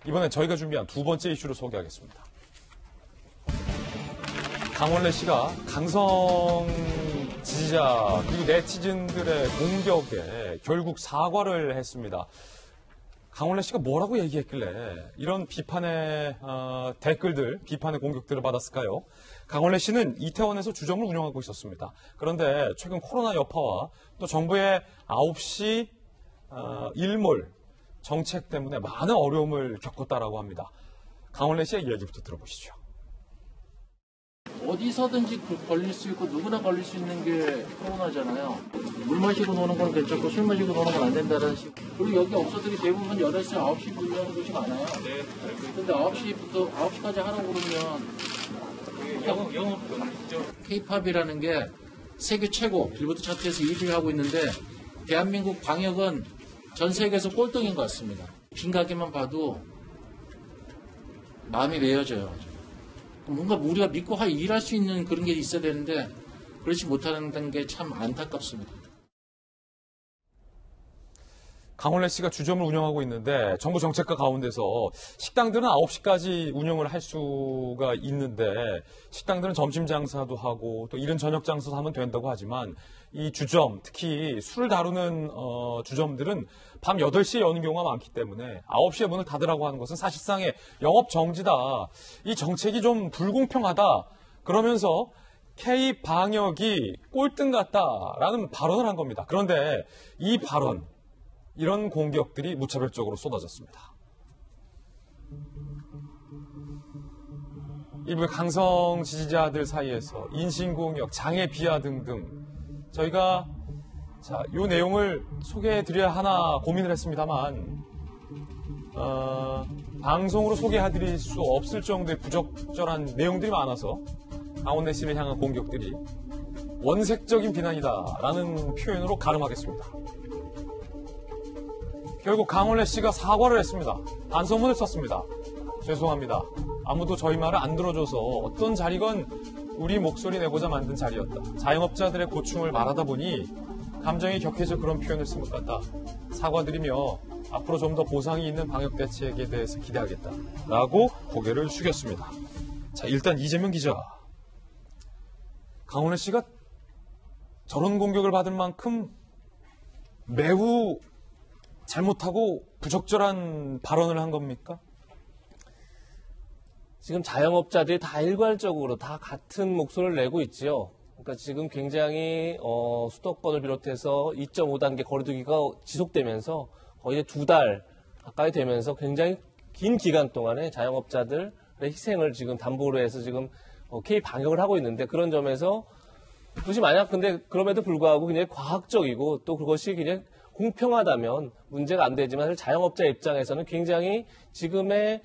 이번엔 저희가 준비한 두 번째 이슈를 소개하겠습니다. 강원래 씨가 강성 지지자 그리고 네티즌들의 공격에 결국 사과를 했습니다. 강원래 씨가 뭐라고 얘기했길래 이런 비판의 댓글들, 비판의 공격들을 받았을까요? 강원래 씨는 이태원에서 주점을 운영하고 있었습니다. 그런데 최근 코로나 여파와 또 정부의 9시 일몰 정책 때문에 많은 어려움을 겪었다라고 합니다. 강원래 씨의 이야기부터 들어보시죠. 어디서든지 걸릴 수 있고 누구나 걸릴 수 있는 게 코로나잖아요. 물 마시고 노는 건 괜찮고 술 마시고 노는 건 안 된다는 식. 그리고 여기 업소들이 대부분 8시, 9시 분리하는 곳이 많아요. 네. 근데 9시까지 하라고 그러면 영업이죠. K-팝이라는 게 세계 최고 빌보드 차트에서 1위를 하고 있는데 대한민국 방역은 전 세계에서 꼴등인 것 같습니다. 빈 가게만 봐도 마음이 메어져요. 뭔가 우리가 믿고 일할 수 있는 그런 게 있어야 되는데 그렇지 못하는 게 참 안타깝습니다. 강원래 씨가 주점을 운영하고 있는데 정부 정책과 가운데서 식당들은 9시까지 운영을 할 수가 있는데 식당들은 점심 장사도 하고 또 이른 저녁 장사도 하면 된다고 하지만 이 주점, 특히 술을 다루는 주점들은 밤 8시에 여는 경우가 많기 때문에 9시에 문을 닫으라고 하는 것은 사실상의 영업 정지다. 이 정책이 좀 불공평하다. 그러면서 K-방역이 꼴등 같다라는 발언을 한 겁니다. 그런데 이 발언, 이런 공격들이 무차별적으로 쏟아졌습니다. 일부 강성 지지자들 사이에서 인신공격, 장애 비하 등등 저희가 이 내용을 소개해드려야 하나 고민을 했습니다만 방송으로 소개해드릴 수 없을 정도의 부적절한 내용들이 많아서 강원래 씨를 향한 공격들이 원색적인 비난이다라는 표현으로 가름하겠습니다. 결국 강원래 씨가 사과를 했습니다. 반성문을 썼습니다. 죄송합니다. 아무도 저희 말을 안 들어줘서 어떤 자리건 우리 목소리 내고자 만든 자리였다. 자영업자들의 고충을 말하다 보니 감정이 격해져 그런 표현을 쓴 것 같다. 사과드리며 앞으로 좀 더 보상이 있는 방역 대책에 대해서 기대하겠다. 라고 고개를 숙였습니다. 자, 일단 이재명 기자. 강원래 씨가 저런 공격을 받을 만큼 매우 잘못하고 부적절한 발언을 한 겁니까? 지금 자영업자들이 다 일괄적으로 다 같은 목소리를 내고 있지요. 그러니까 지금 굉장히 수도권을 비롯해서 2.5단계 거리두기가 지속되면서 거의 이제 2달 가까이 되면서 굉장히 긴 기간 동안에 자영업자들의 희생을 지금 담보로 해서 지금 K-방역을 하고 있는데 그런 점에서 그것이 만약 근데 그럼에도 불구하고 굉장히 과학적이고 또 그것이 굉장히 공평하다면 문제가 안 되지만 사실 자영업자 입장에서는 굉장히 지금의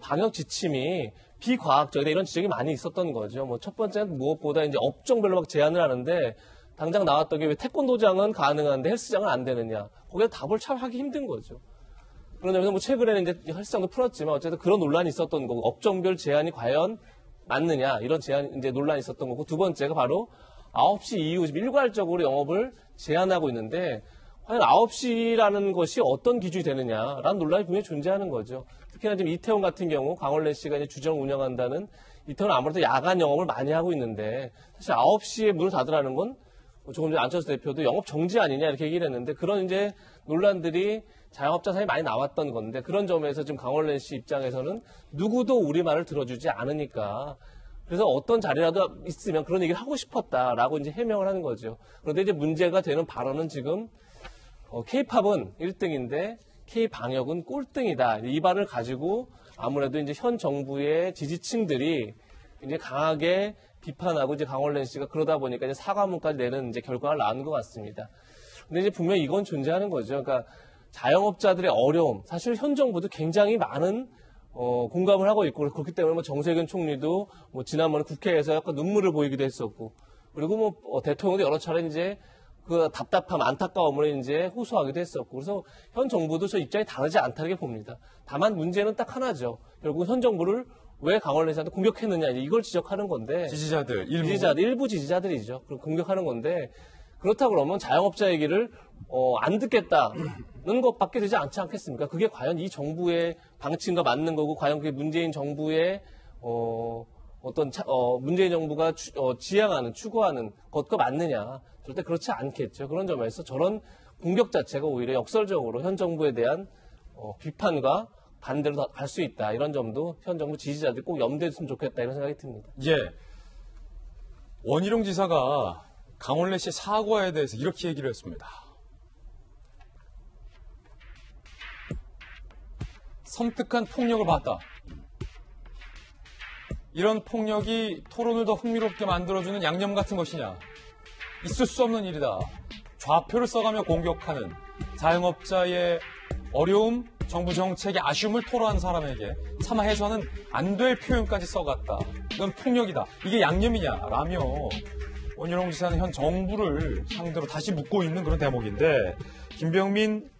방역 지침이 비과학적이다 이런 지적이 많이 있었던 거죠. 뭐 첫 번째는 무엇보다 이제 업종별로 막 제한을 하는데 당장 나왔던 게 왜 태권도장은 가능한데 헬스장은 안 되느냐. 거기에 답을 참 하기 힘든 거죠. 그런 점에서 뭐 최근에는 이제 헬스장도 풀었지만 어쨌든 그런 논란이 있었던 거고 업종별 제한이 과연 맞느냐 이런 제한 이제 논란이 있었던 거고 두 번째가 바로 9시 이후 일괄적으로 영업을 제한하고 있는데 과연 9시라는 것이 어떤 기준이 되느냐라는 논란이 분명히 존재하는 거죠. 특히나 지금 이태원 같은 경우 강원래 씨가 이제 주점을 운영한다는 이태원은 아무래도 야간 영업을 많이 하고 있는데 사실 9시에 문을 닫으라는 건 조금 전에 안철수 대표도 영업 정지 아니냐 이렇게 얘기를 했는데 그런 이제 논란들이 자영업자 사이에 많이 나왔던 건데 그런 점에서 지금 강원래 씨 입장에서는 누구도 우리 말을 들어주지 않으니까 그래서 어떤 자리라도 있으면 그런 얘기를 하고 싶었다라고 이제 해명을 하는 거죠. 그런데 이제 문제가 되는 발언은 지금 K-팝은 1등인데 K-방역은 꼴등이다. 이 발을 가지고 아무래도 이제 현 정부의 지지층들이 이제 강하게 비판하고 이제 강원래 씨가 그러다 보니까 이제 사과문까지 내는 이제 결과를 낳은 것 같습니다. 근데 이제 분명히 이건 존재하는 거죠. 그러니까 자영업자들의 어려움, 사실 현 정부도 굉장히 많은 공감을 하고 있고 그렇기 때문에 뭐 정세균 총리도 뭐 지난번에 국회에서 약간 눈물을 보이기도 했었고 그리고 뭐 대통령도 여러 차례 이제 그 답답함, 안타까움을 이제 호소하기도 했었고 그래서 현 정부도 저 입장이 다르지 않다게 봅니다. 다만 문제는 딱 하나죠. 결국 현 정부를 왜 강원래 씨한테 공격했느냐 이걸 지적하는 건데 지지자들 일부 지지자들이죠. 그럼 공격하는 건데 그렇다 그러면 자영업자 얘기를 안 듣겠다는 것밖에 되지 않지 않겠습니까? 그게 과연 이 정부의 방침과 맞는 거고, 과연 그게 문재인 정부의 문재인 정부가 지향하는, 추구하는 것과 맞느냐? 절대 그렇지 않겠죠. 그런 점에서 저런 공격 자체가 오히려 역설적으로 현 정부에 대한 비판과 반대로 갈 수 있다. 이런 점도 현 정부 지지자들이 꼭 염두에 뒀으면 좋겠다. 이런 생각이 듭니다. 예. 원희룡 지사가 강원래 씨 사과에 대해서 이렇게 얘기를 했습니다. 섬뜩한 폭력을 봤다. 이런 폭력이 토론을 더 흥미롭게 만들어주는 양념 같은 것이냐. 있을 수 없는 일이다. 좌표를 써가며 공격하는 자영업자의 어려움, 정부 정책의 아쉬움을 토로한 사람에게 차마 해서는 안 될 표현까지 써갔다. 이건 폭력이다. 이게 양념이냐라며 원희룡 지사는 현 정부를 상대로 다시 묻고 있는 그런 대목인데, 김병민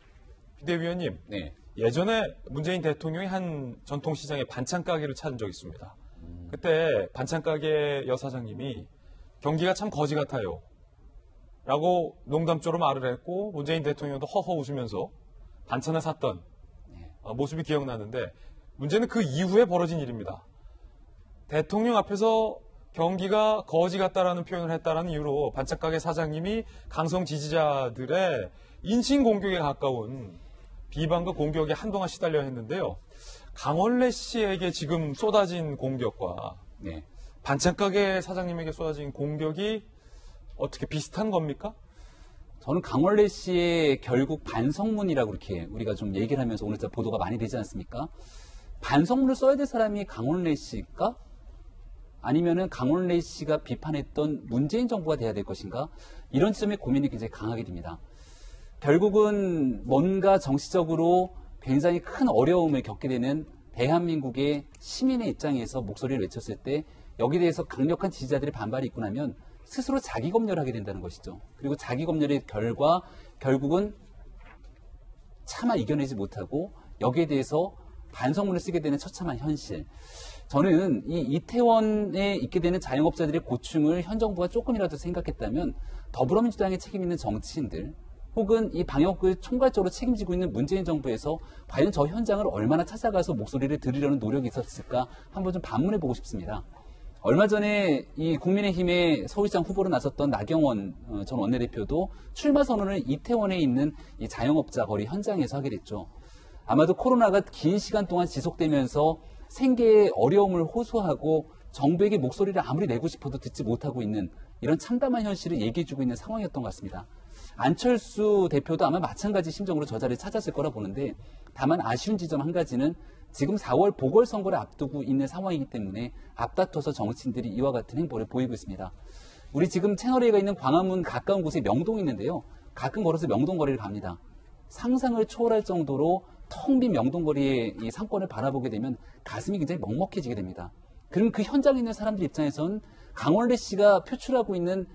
비대위원님, 네. 예전에 문재인 대통령이 한 전통시장에 반찬 가게를 찾은 적이 있습니다. 그때 반찬 가게 여사장님이 경기가 참 거지 같아요 라고 농담조로 말을 했고, 문재인 대통령도 허허 웃으면서 반찬을 샀던 모습이 기억나는데, 문제는 그 이후에 벌어진 일입니다. 대통령 앞에서 경기가 거지 같다라는 표현을 했다라는 이유로 반찬 가게 사장님이 강성 지지자들의 인신공격에 가까운 비방과 공격에 한동안 시달려 했는데요. 강원래 씨에게 지금 쏟아진 공격과 네. 반찬 가게 사장님에게 쏟아진 공격이 어떻게 비슷한 겁니까? 저는 강원래 씨의 결국 반성문이라고 이렇게 우리가 좀 얘기를 하면서 오늘 보도가 많이 되지 않습니까? 반성문을 써야 될 사람이 강원래 씨일까? 아니면은 강원래 씨가 비판했던 문재인 정부가 돼야 될 것인가? 이런 점의 고민이 굉장히 강하게 됩니다. 결국은 뭔가 정치적으로 굉장히 큰 어려움을 겪게 되는 대한민국의 시민의 입장에서 목소리를 외쳤을 때 여기에 대해서 강력한 지지자들의 반발이 있고 나면 스스로 자기 검열을 하게 된다는 것이죠. 그리고 자기 검열의 결과 결국은 차마 이겨내지 못하고 여기에 대해서 반성문을 쓰게 되는 처참한 현실. 저는 이 이태원에 있게 되는 자영업자들의 고충을 현 정부가 조금이라도 생각했다면 더불어민주당에 책임 있는 정치인들 혹은 이 방역을 총괄적으로 책임지고 있는 문재인 정부에서 과연 저 현장을 얼마나 찾아가서 목소리를 들으려는 노력이 있었을까 한번 좀 반문해 보고 싶습니다. 얼마 전에 이 국민의힘의 서울시장 후보로 나섰던 나경원 전 원내대표도 출마 선언을 이태원에 있는 이 자영업자 거리 현장에서 하게 됐죠. 아마도 코로나가 긴 시간 동안 지속되면서 생계의 어려움을 호소하고 정부에게 목소리를 아무리 내고 싶어도 듣지 못하고 있는 이런 참담한 현실을 얘기해주고 있는 상황이었던 것 같습니다. 안철수 대표도 아마 마찬가지 심정으로 저 자리를 찾았을 거라 보는데, 다만 아쉬운 지점 한 가지는 지금 4월 보궐선거를 앞두고 있는 상황이기 때문에 앞다퉈서 정치인들이 이와 같은 행보를 보이고 있습니다. 우리 지금 채널A가 있는 광화문 가까운 곳에 명동이 있는데요. 가끔 걸어서 명동거리를 갑니다. 상상을 초월할 정도로 텅 빈 명동거리의 이 상권을 바라보게 되면 가슴이 굉장히 먹먹해지게 됩니다. 그럼 그 현장에 있는 사람들 입장에선 강원래 씨가 표출하고 있는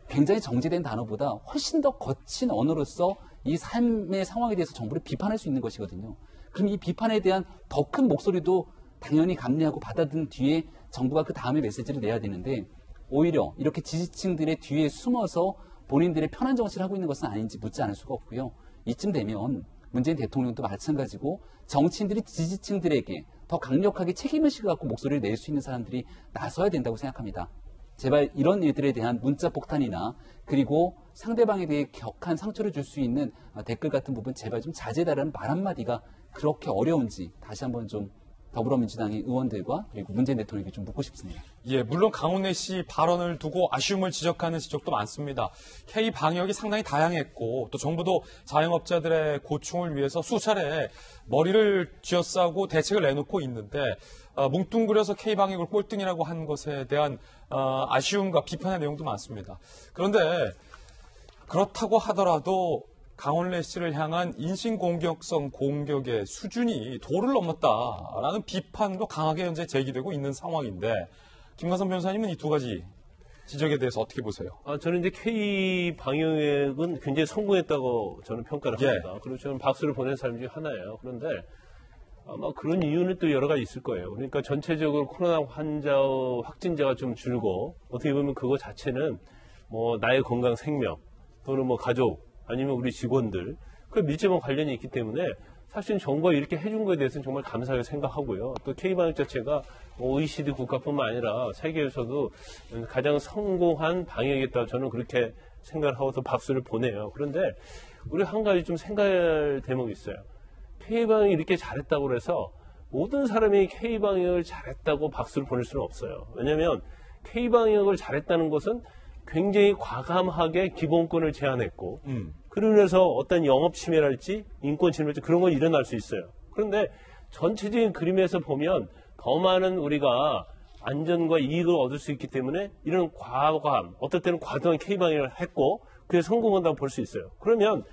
굉장히 정제된 단어보다 훨씬 더 거친 언어로서 이 삶의 상황에 대해서 정부를 비판할 수 있는 것이거든요. 그럼 이 비판에 대한 더 큰 목소리도 당연히 감내하고 받아든 뒤에 정부가 그 다음에 메시지를 내야 되는데, 오히려 이렇게 지지층들의 뒤에 숨어서 본인들의 편한 정치를 하고 있는 것은 아닌지 묻지 않을 수가 없고요. 이쯤 되면 문재인 대통령도 마찬가지고 정치인들이 지지층들에게 더 강력하게 책임의식을 갖고 목소리를 낼 수 있는 사람들이 나서야 된다고 생각합니다. 제발 이런 일들에 대한 문자 폭탄이나 그리고 상대방에 대해 격한 상처를 줄 수 있는 댓글 같은 부분 제발 좀 자제해달라는 말 한마디가 그렇게 어려운지 다시 한번 좀 더불어민주당의 의원들과 그리고 문재인 대통령에게 좀 묻고 싶습니다. 예, 물론 강원래 씨 발언을 두고 아쉬움을 지적하는 지적도 많습니다. K 방역이 상당히 다양했고 또 정부도 자영업자들의 고충을 위해서 수차례 머리를 쥐어싸고 대책을 내놓고 있는데 뭉뚱그려서 K 방역을 꼴등이라고 한 것에 대한 아쉬움과 비판의 내용도 많습니다. 그런데 그렇다고 하더라도 강원래 씨를 향한 인신공격성 공격의 수준이 도를 넘었다라는 비판도 강하게 현재 제기되고 있는 상황인데, 김관선 변호사님은 이 두 가지 지적에 대해서 어떻게 보세요? 저는 이제 K 방역은 굉장히 성공했다고 저는 평가를 합니다. 그리고 저는 박수를 보낸 사람 중에 하나예요. 그런데 아마 그런 이유는 또 여러 가지 있을 거예요. 그러니까 전체적으로 코로나 확진자가 좀 줄고, 어떻게 보면 그거 자체는 뭐 나의 건강 생명, 또는 뭐 가족 아니면 우리 직원들 그 밀접한 관련이 있기 때문에 사실 정부가 이렇게 해준 거에 대해서는 정말 감사하게 생각하고요. 또 K방역 자체가 OECD 국가뿐만 아니라 세계에서도 가장 성공한 방역이었다. 저는 그렇게 생각을 하고 또 박수를 보내요. 그런데 우리 한 가지 좀 생각할 대목이 있어요. K방역이 이렇게 잘했다고 해서 모든 사람이 K방역을 잘했다고 박수를 보낼 수는 없어요. 왜냐하면 K방역을 잘했다는 것은 굉장히 과감하게 기본권을 제한했고 그로 인해서 어떤 영업 침해랄지 인권 침해랄지 그런 건 일어날 수 있어요. 그런데 전체적인 그림에서 보면 더 많은 우리가 안전과 이익을 얻을 수 있기 때문에 이런 과감, 어떨 때는 과도한 K방역을 했고 그게 성공한다고 볼 수 있어요. 그러면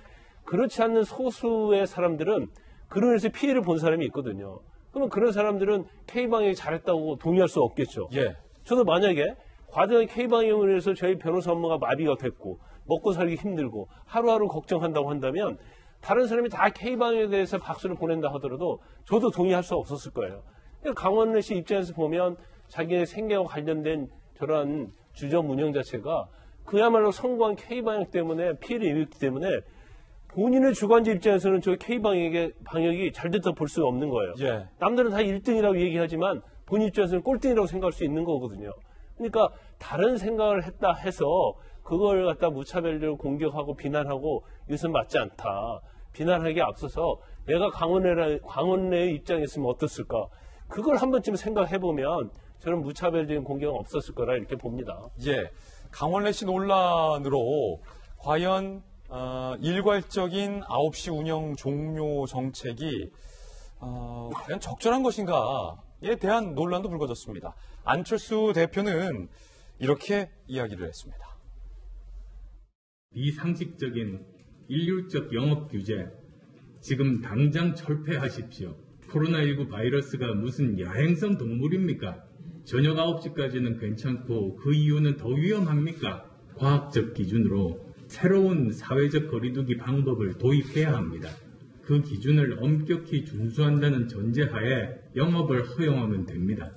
그렇지 않는 소수의 사람들은 그로 인해서 피해를 본 사람이 있거든요. 그러면 그런 사람들은 K방역이 잘했다고 동의할 수 없겠죠. 예. 저도 만약에 과도한 K방역을 해서 저희 변호사 업무가 마비가 됐고 먹고 살기 힘들고 하루하루 걱정한다고 한다면 다른 사람이 다 K방역에 대해서 박수를 보낸다 하더라도 저도 동의할 수 없었을 거예요. 강원래 씨 입장에서 보면 자기의 생계와 관련된 저러한 주점 운영 자체가 그야말로 성공한 K방역 때문에 피해를 입었기 때문에 본인의 주관자 입장에서는 저 K방역이 잘 됐다고 볼 수 없는 거예요. 예. 남들은 다 1등이라고 얘기하지만 본인 입장에서는 꼴등이라고 생각할 수 있는 거거든요. 그러니까 다른 생각을 했다 해서 그걸 갖다 무차별적으로 공격하고 비난하고 이것은 맞지 않다. 비난하기에 앞서서 내가 강원래의 입장에 있으면 어떻을까. 그걸 한 번쯤 생각해보면 저는 무차별적인 공격은 없었을 거라 이렇게 봅니다. 예. 강원래 씨 논란으로 과연 일괄적인 9시 운영 종료 정책이 과연 적절한 것인가에 대한 논란도 불거졌습니다. 안철수 대표는 이렇게 이야기를 했습니다. 비상식적인 일률적 영업 규제, 지금 당장 철폐하십시오. 코로나19 바이러스가 무슨 야행성 동물입니까? 저녁 9시까지는 괜찮고 그 이유는 더 위험합니까? 과학적 기준으로 새로운 사회적 거리두기 방법을 도입해야 합니다. 그 기준을 엄격히 준수한다는 전제하에 영업을 허용하면 됩니다.